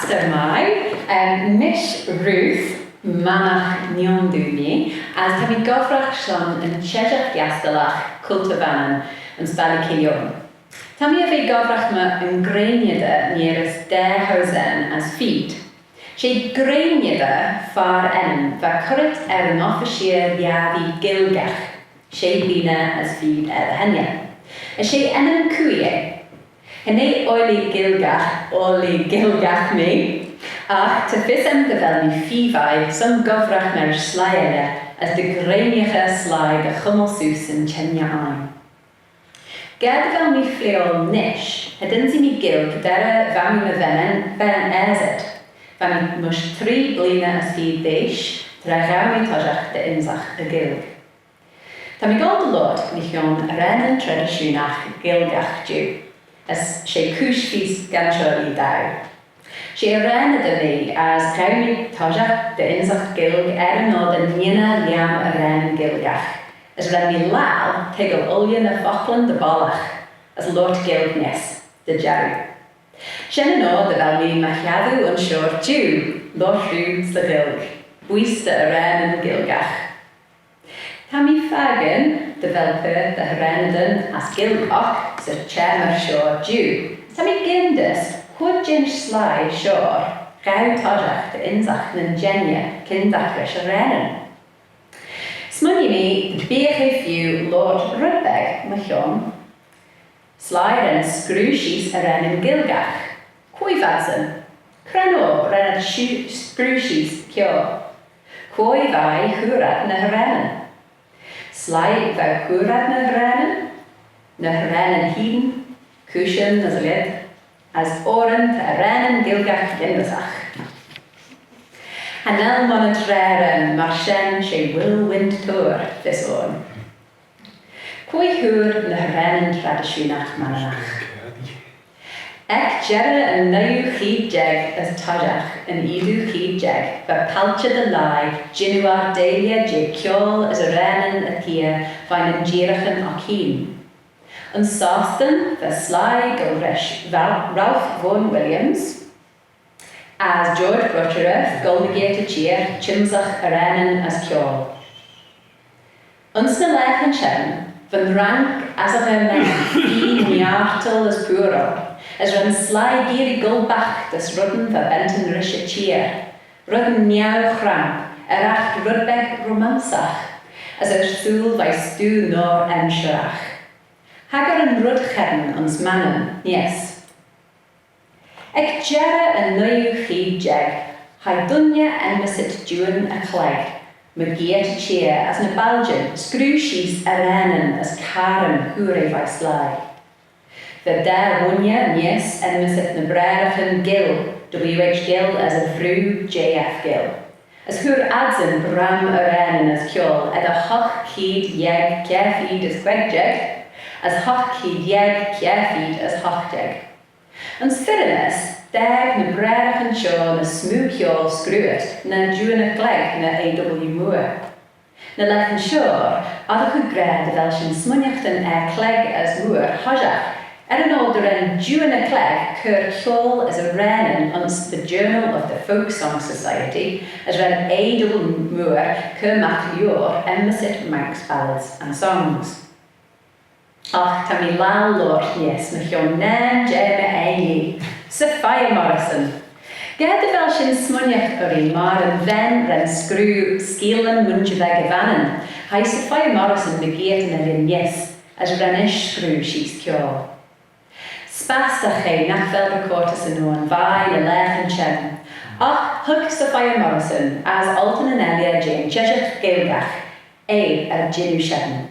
master mai, Miss Ruth Manninagh Niondúni, as have we gofrach son yn Cheshire Gastelach Culture Vannin yn Spalicion. Tammy have gofrach ma yn Chruinnaght nearest der hausen as feed. She Chruinnaght far en va currit an officier Yavi Gilgach. She bina as feed henya. And she Yn Chruinnaght. Hynny oili gilgach me. Ach, te visam de fel mi fifai, some gofrach mer slaiele, as de greiniche slai de chummelsús in Chenya ein. Gerd fel mi fleol nish, hedyn si mi gil cadera fami me ven ezet, fami mush 3 blina as fi beish, tra gau mi tajach de inzach y gilg. Ta mi gol de lord, mi chion Arraneyn Tradishoonagh gilgach diw, as she cwsh fys gan siori daw. She Arraneyn me as Gaeil tajach de inzach gilg nod yn nina liam Arraneyn gilgach. As ren mi lal tegel ullian a fachlan de balach, as Lord Gilgnes, de jarw. Shen nod de fel mi machiadw yn siwr diw, Lord Rhys de gilg, bwys de Arraneyn gilgach. Ta mi fagen de fel per de Arraneyn as gilgach, sy'r chairmer siwr diw. Ta mi gindus, Hwyd jyn slai siwr, gau tajach de inzach nyn genia cyndach rys Arraneyn. Smynnu mi bech ei ffiw Lord Rybeg mychion, slai ren scrwshis Arraneyn gilgach. Cwy fadsen? Crano ren scrwshis cio. Cwy fai hwrad na Arraneyn. Slai fai hwrad na Arraneyn hyn, cwysyn na zylid, as oren te Arraneyn gilgach gindasach. Hanel mon y treren mar shen she whirlwind tour this on. Cwy hwyr na Arraneyn Tradishoonagh Manninagh. Ec jere yn neu chyd jeg as tajach yn idw chyd jeg, fa Fáilte de lai, jinwar deilia je ciol as Arraneyn a thia fain yn jirachan ac hun. Yn Soston, fa slai gulresh Ralph Vaughan Williams, as George Butchereth, Golnagate Cheer, Chimzach Arraneyn as Ciol. Ons na lechan shen, van rank as a men, fi niartel as puro, as ran slai giri gulbach das rudden va benten risha cheer, rudden niau cramp, erach rudbeg romansach, as thul vai stu nor emsharach. Hagar yn rudchern ons mannen, yes. Ec jera yn neu chyd jeg, hai dunya en mysit duan a cleg, mygiet cheer as na Belgian, scrwshis Arraneyn as Karen hwre vai slai. Fe der wunya, yes, en mysit na brerachan Gil, W.H. Gill as a vrw J.F. Gill. As hwr adsen bram Arraneyn as ciol, ed a hoch chyd jeg ciafid as quegjeg, as hoch chyd jeg ciafid as hochjeg. Yn Sfyrinus, deg na brerach yn sio na smw ciol sgrwyd na duan y gleg na A.W. Moore. Na lech yn siwr, adach y gred y fel sy'n smwniacht yn cleg as Moore hojach, yn ôl dyren duan y cleg cyr ciol as Arraneyn ons the Journal of the Folk Song Society, as ren A.W. Moore cyr mach liwr emysit Manx ballads and songs. Ach, ta mi lal lor, yes, na chion nen jeme eili. Sophia Morrison. Gerd y fel sy'n smwniach yr un mar yn fen ren sgrw sgilen mwynjefeg y fanen. Hai Sophia Morrison mygiet yn yr un yes, as renish sgrw sy's ciol. Spas da chi nach fel recortus yn nhw'n fai y lech yn chen. Ach, hwg Sophia Morrison as Alton yn Elia Jane Cheshire Gaelgach, ar Jinu Shedden.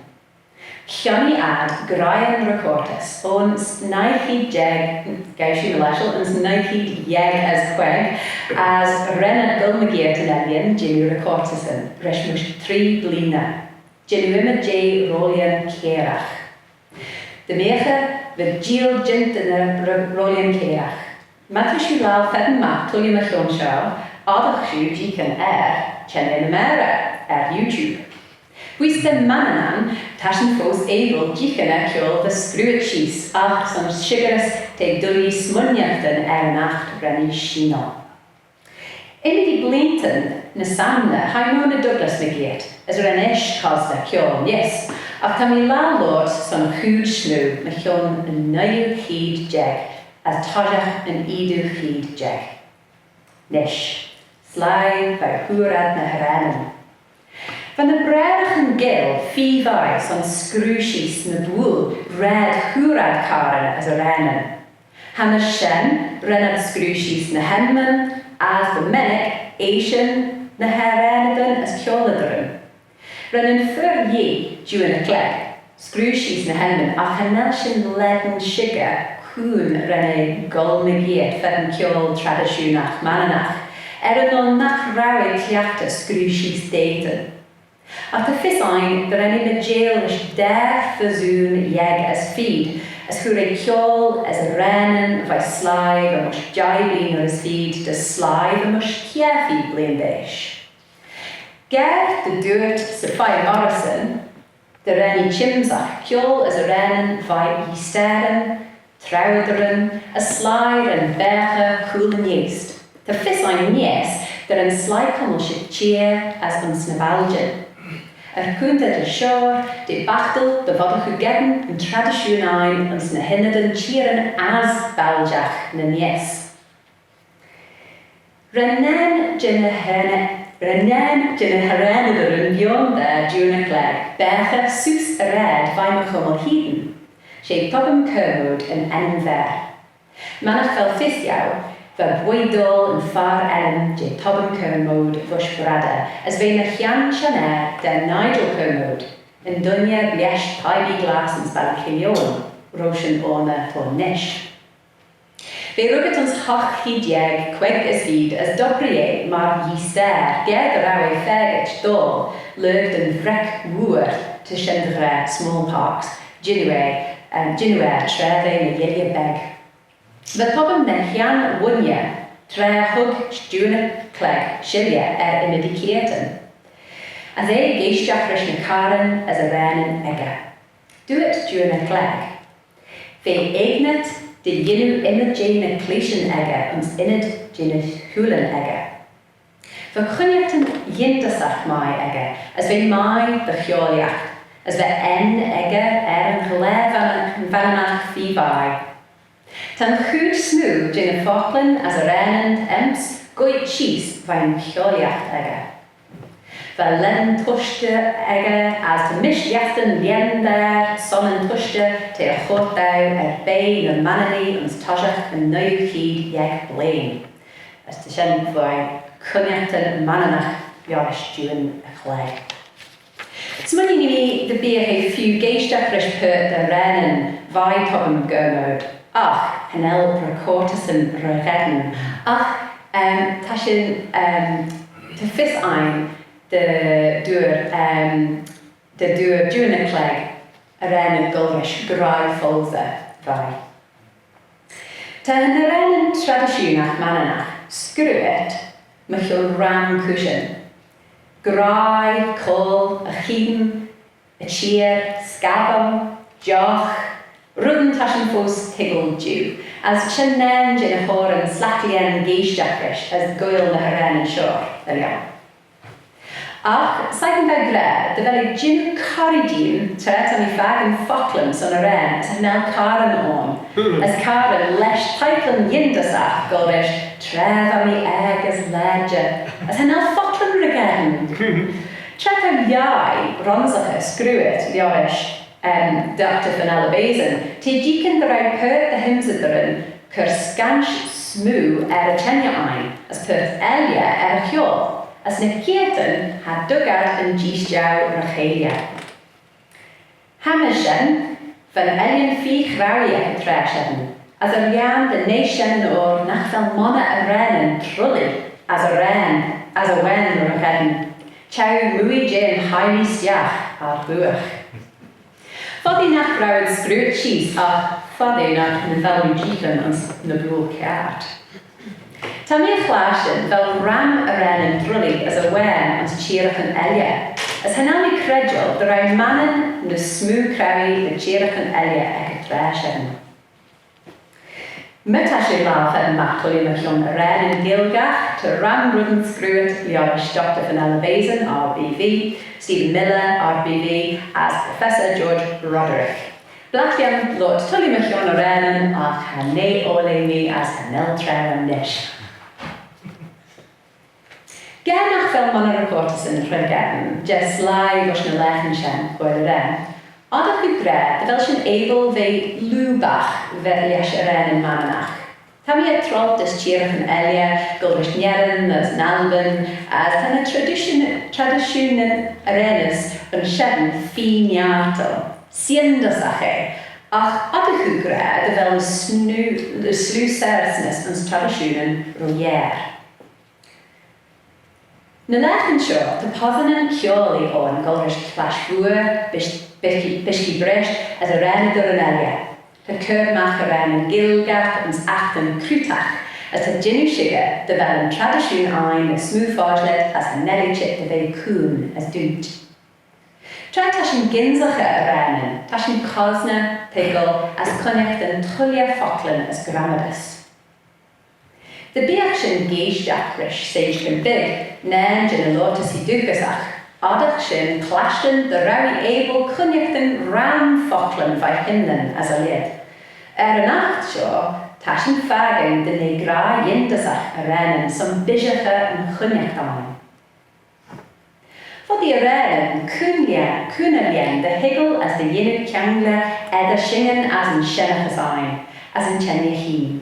Llani ad graen recortus, ons naechyd jeg, gael melesial, ons naechyd jeg as queg, as renna gulmagiert yn Elian, Jinu recortus yn, resmwys 3 blina. Jinu yma J. Rolian Cerach. De mecha, fy gil jint yn y Rolian Cerach. Matw siw lal fedyn mat, tuli ma llwn siaw, adach siw jican chen yn Amera, YouTube. Bwys de Manninagh, tasyn ffos eifl jican ciol fy sgrwyd sis, ach son sigaras te dwli smwniacht yn nacht renni sino. Éimi blinten na samna, haimón na Douglas na gyd, as yr enesh cos na cion, yes. Ach tam I landlord son chwyd smw na cion yn naiw hyd jeg, as tajach yn idw hyd jeg. Nish, slai by hwrad na Arraneyn. Van de brerach yn Gaeil, fi fai son scrwsys na bwl red hwrad karen as Arraneyn. Hanna shen, renad scrwsys na henman, as the Manninagh Asian na Arraneyn as Ceoladryn. Rynn fyr ye, dŵn y cleg, scrwsys na henman a chanel sin ledden siga cwn rynn golmygiad fedyn ceol Tradishoonagh Manninagh, ôn nach rawe cliachta scrwsys deiten. At the fisain, the rynn na jail is der fyzoon jeg as feed, as hwre ceol as Arraneyn vai slaig a mush jaibin or as feed de slaig a mush kiefi blindeish. Ger de duurt Sophia Morrison, de renny chimsach, ceol as Arraneyn vai hysteren, trouderen, a slaig and berge cool and yeast. The fisain nies, der een slaig commelship cheer as unsnabalgin. Cúnta de seoir, de bachtal, de Ruth Keggin Gell yn Tradishoonagh ons na hinnadan cheeran as baljach na nies. Arraneyn jyna Arraneyn yn bionda dŵn y cleg, bercha sws y red fai ma chwmol hydyn. Sé tobym cymwyd yn enffer. Manach fel ffithiaw, fe bwydol yn far elem je tobym cymwyd fwys brada, as fe na chian sianer de Nigel cymwyd, yn dunia bliesht paibi glas yn sbal chilion, rosyn ona to nish. Fe rwgyd ons hoch hydieg cweg as fyd as dobrie mar yister, geg yr awe ffegach dol, lygd yn frec wŵr to syndre smallpox, ginwe trefe na yelia beg. Fe pobym na chian wynia, tre hwg dŵn y cleg, silia imedicaten. As geisdiach rys na Karen as Arraneyn ega. Dŵt dŵn y cleg. Fe eignet de ynu imid na cleisian ega ons inid jyn hwlen ega. Fe chwniachtan yndasach mai ega, as fe mai de cheoliach, as fe ega yn chlef yn fanach fi fai. Tan chwyd smw jyn Falkland as Arraneyn ems goit cheese fe'n cheoliach ega. Fe len twste ega as de misliachtan liender sonnen twste te chwrtaw bein yn Manninagh ons tajach yn naiw hyd jeg blaen. As te sien fe'n cwniachtan Manninagh biorish dŵn y chleg. Smynnu ni de beer he few geisdiach rys pert de Arraneyn fai tobym gymwyd. Ach, hanel recortus yn rhaidden. Ach, ta sy'n te fys ein de dŵr dŵn y cleg Arraneyn gulrish grai folza fai. Ta yn Arraneyn Tradishoonagh Manninagh, sgrwyd mychwn ram cushion. Grai, col, a chyn, a cheer, scabam, joch, rydyn tasyn ffos tigl diw, as chynnen jyn y hor yn slaclien geisdiachrish as Gaeil na Arraneyn siwr, yr iawn. Ach, saith yn fe gre, dy fel ei jyn coridyn tret am ei fag yn Falkland son Arraneyn as hynel Karen on, as Karen lesh teitl yn yndasach golrish tref am ei as ledge, as hynel Falkland ryggen. Tret am iau, ronsach sgrwyd, liorish, Dr. Vanilla Basin, te deacon the rhaid pert the hymsydryn cyr sgansh smw y tenia ein, as pert elia y chiol, as na cietyn ha dugad yn gisdiaw racheilia. Hamyshen, van elian fi chrawiach y treshen, as yr iam the nation o'r nach fel mona Arraneyn trulli, as a wen o'r chen, chaw mwy jen haini stiach ar hwach. Foddi nach rawd sgrwyd cheese a foddi nach yn fel yw'n ons na bwl caart. Ta mi chlásyn fel ram Arraneyn drulli as a wen ons cheerach yn elia, as hynna mi credjol the rai mannen na smw crawi na cheerach yn elia ag y dreshen. Metashe Lalfa and Mactoli Machon Arraneyn Gilgach to Ram Rudden Screwitt, the Irish Dr. Fenella Bazin, RBV, Stephen Miller, RBV, as Professor George Roderick. Blackliam Lord Tully Machon Arraneyn, Arraneyn Olemi as Hanel Trell Nish. Gernach fel Manor Reporters in Rhaegarn, just live os na lechen shen, Gwyl Ren. Adach yw gred, fel sy'n eibl fe lwbach fer lias Arraneyn Manninagh. Tam I trolt ys tirach yn elia, gulrish nyerin, as nalbyn, as tan y Tradishoonagh Arraneys yn shen ffin iartal. Siendas ache, ach adach yw gred, fel y slw sersnes yn Tradishoonagh Raidió. Na lechen seo, dy poddyn yn cioli o'n gulrish clash fwyr, Bishki Brecht as Arraneyn Gurnelia. The Curmach Arraneyn Gilgach and Yn Chruinnaght as a Genushiga, the Vel Tradishoonagh a smooth Fáilte as a Nelly chip the Ve Coon as Dunt. Try Tashin Ginsacha Arraneyn, Tashin Cosna, Piggle as Cunnicht and Tullia Focklin as Grammatus. The Beaction Gage Jackrish, Sage can Big, Nan Genalotus Ducasach. Adach sin clashin the rawi able cunnichten ram fochlin vai hinden as a lid. Nacht seo, tashin fagin de ne gra yindasach Arraneyn some bishacha and cunnichtain. For the Arraneyn, Cunalien, the higgle as the yinu kyangla, edda shingen as in shenachasine, as in Chenyahi.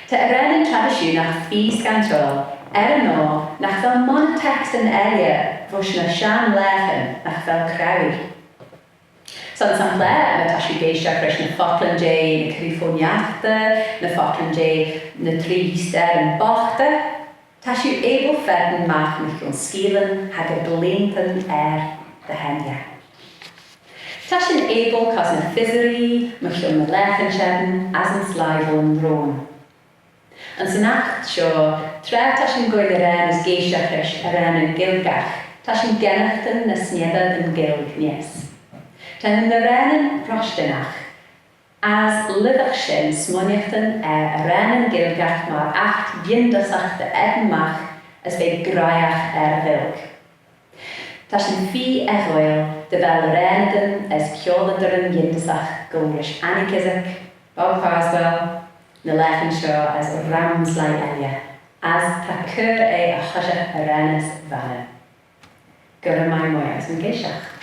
To Arraneyn Tradishoonagh fi scantrol, Arraneyn nach fel monotext in elia, Vush na shan lechen nach fel crawi. Son sam ple, met as you geisha fresh na Focklin J, na Cryfoniachte, na Focklin J, na Tri Ster and Bochte, tas you able fedden mach mich on skielen, hag a blinken the henya. Tas you able cos na fizzery, mich on na lechen shedden, as in slivel and roan. En sy nacht seo, tre tas you Gaeil as geisha fresh Arraneyn Gilgach, tas yn genachtan na sniadad yn Gaeil gnies. Tan yn Arraneyn Rostinach, as lyddach sin smoniachtan Arraneyn Gilgach mar acht yndasach de edmach as fe graiach vilg. Tas yn fi Co'Whaiyl de fel Arraneyn as cioladarin yndasach gulrish Annikizach, Bob Carswell, na lechen seo as Ramslai elia, as ta cur a chasach Arraneys Vannin. Gyda mai mwy as yn geisiach.